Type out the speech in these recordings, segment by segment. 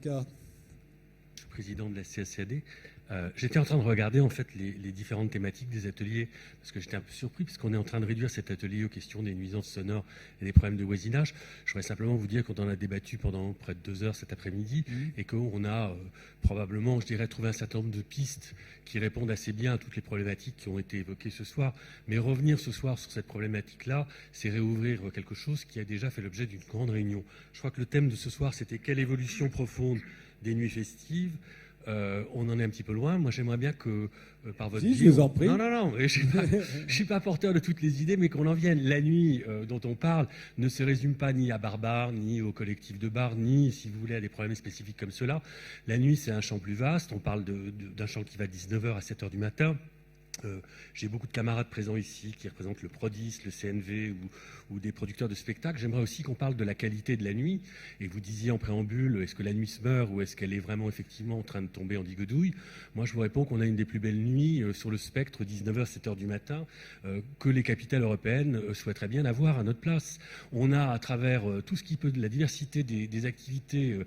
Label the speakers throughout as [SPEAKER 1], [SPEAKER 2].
[SPEAKER 1] Ricard.
[SPEAKER 2] Président de la CSCAD. J'étais en train de regarder en fait les différentes thématiques des ateliers parce que j'étais un peu surpris parce qu'on est en train de réduire cet atelier aux questions des nuisances sonores et des problèmes de voisinage. Je voudrais simplement vous dire qu'on en a débattu pendant près de 2 heures cet après-midi et qu'on a probablement, je dirais, trouvé un certain nombre de pistes qui répondent assez bien à toutes les problématiques qui ont été évoquées ce soir. Mais revenir ce soir sur cette problématique-là, c'est réouvrir quelque chose qui a déjà fait l'objet d'une grande réunion. Je crois que le thème de ce soir, c'était quelle évolution profonde des nuits festives. On en est un petit peu loin. Moi, j'aimerais bien que, par votre
[SPEAKER 1] je vous en prie.
[SPEAKER 2] Non, je ne suis pas porteur de toutes les idées, mais qu'on en vienne. La nuit dont on parle ne se résume pas ni à Barbare, ni au collectif de Bar, ni, si vous voulez, à des problèmes spécifiques comme cela. La nuit, c'est un champ plus vaste. On parle d'un champ qui va de 19h à 7h du matin. J'ai beaucoup de camarades présents ici qui représentent le Prodis, le CNV ou des producteurs de spectacles. J'aimerais aussi qu'on parle de la qualité de la nuit. Et vous disiez en préambule, est-ce que la nuit se meurt ou est-ce qu'elle est vraiment effectivement en train de tomber en digodouille? Moi, je vous réponds qu'on a une des plus belles nuits sur le spectre, 19h, 7h du matin, que les capitales européennes souhaiteraient bien avoir à notre place. On a, à travers tout ce qui peut de la diversité des activités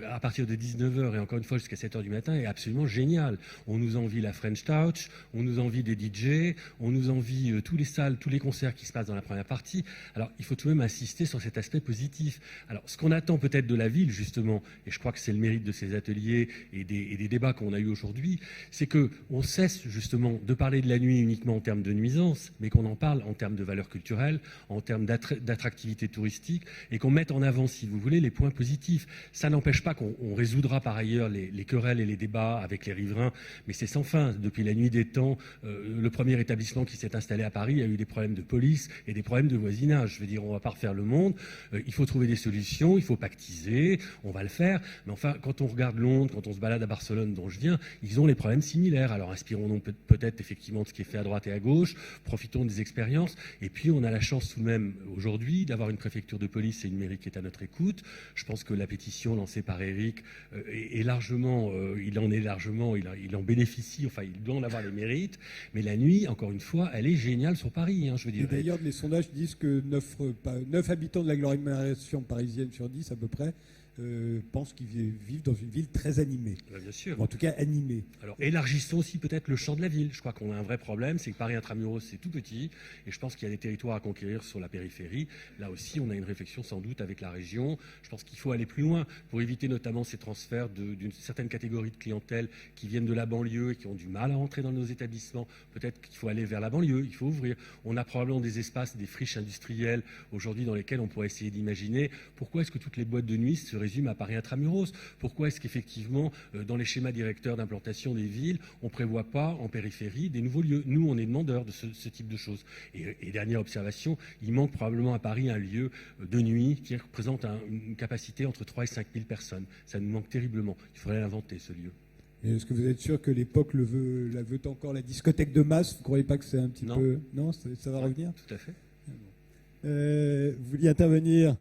[SPEAKER 2] à partir de 19h et encore une fois jusqu'à 7h du matin, est absolument génial. On nous envie la French Touch, on nous envie des DJ, on nous envie tous les salles, tous les concerts qui se passent dans la première partie. Alors, il faut tout de même insister sur cet aspect positif. Alors, ce qu'on attend peut-être de la ville, justement, et je crois que c'est le mérite de ces ateliers et des débats qu'on a eus aujourd'hui, c'est qu'on cesse, justement, de parler de la nuit uniquement en termes de nuisance, mais qu'on en parle en termes de valeur culturelle, en termes d'attractivité touristique, et qu'on mette en avant, si vous voulez, les points positifs. Ça n'empêche pas qu'on résoudra par ailleurs les querelles et les débats avec les riverains, mais c'est sans fin. Depuis la nuit des temps, le premier établissement qui s'est installé à Paris a eu des problèmes de police et des problèmes de voisinage. Je veux dire, on ne va pas refaire le monde. Il faut trouver des solutions, il faut pactiser, on va le faire. Mais enfin, quand on regarde Londres, quand on se balade à Barcelone, dont je viens, ils ont les problèmes similaires. Alors inspirons-nous peut-être effectivement de ce qui est fait à droite et à gauche, profitons des expériences. Et puis, on a la chance tout de même aujourd'hui d'avoir une préfecture de police et une mairie qui est à notre écoute. Je pense que la pétition lancée par Eric est largement, il en bénéficie, enfin, il doit en avoir les mérites. Mais la nuit, encore une fois, elle est géniale sur Paris. Je veux dire.
[SPEAKER 1] Et d'ailleurs, les sondages disent que 9 habitants de l'agglomération parisienne sur 10 à peu près pensent qu'ils vivent dans une ville très animée.
[SPEAKER 2] Bien sûr.
[SPEAKER 1] En tout cas, animée.
[SPEAKER 2] Alors, élargissons aussi peut-être le champ de la ville. Je crois qu'on a un vrai problème, c'est que Paris intramuros, c'est tout petit. Et je pense qu'il y a des territoires à conquérir sur la périphérie. Là aussi, on a une réflexion sans doute avec la région. Je pense qu'il faut aller plus loin pour éviter notamment ces transferts d'une certaine catégorie de clientèle qui viennent de la banlieue et qui ont du mal à rentrer dans nos établissements. Peut-être qu'il faut aller vers la banlieue, il faut ouvrir. On a probablement des espaces, des friches industrielles aujourd'hui dans lesquelles on pourrait essayer d'imaginer pourquoi est-ce que toutes les boîtes de nuit se résument à Paris intramuros. Pourquoi est-ce qu'effectivement, dans les schémas directeurs d'implantation des villes, on ne prévoit pas en périphérie des nouveaux lieux? Nous, on est demandeurs de ce type de choses. Et dernière observation, il manque probablement à Paris un lieu de nuit qui représente une capacité entre 3 et 5 000 personnes. Ça nous manque terriblement. Il faudrait l'inventer, ce lieu.
[SPEAKER 1] Est-ce que vous êtes sûr que l'époque la veut encore, la discothèque de masse? Vous ne croyez pas que c'est un petit peu... Non, ça va revenir?
[SPEAKER 2] Tout à fait.
[SPEAKER 1] Vous vouliez intervenir?